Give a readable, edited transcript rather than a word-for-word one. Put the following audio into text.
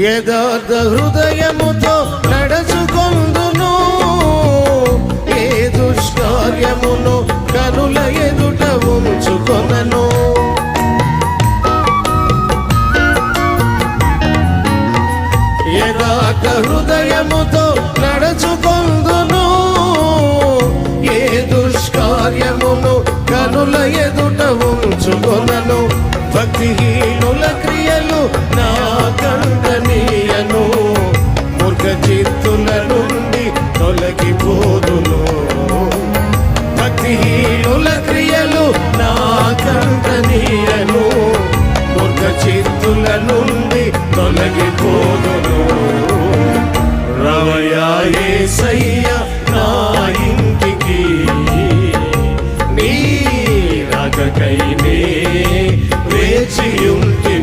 యథార్థ హృదయముతో నడుచుకొందును, ఏ దుష్కార్యమును కనుల ఎదుట ఉంచుకొనను. యథార్థ హృదయముతో నడుచుకొందును, ఏ దుష్కార్యమును కనుల ఎదుట ఉంచుకొనను. భక్తిహీనుల క్రియలు నా కంటనీయను, మూర్ఖ చిత్తుల నుండి తొలగిపోదును. భక్తిహీనుల క్రియలు నా కంటనీయను, మూర్ఖ చిత్తుల నుండి తొలగిపోదును. రవయా యేసయ్య నా ఇంటికి, నీ రాకకై నే వేచియుంటి.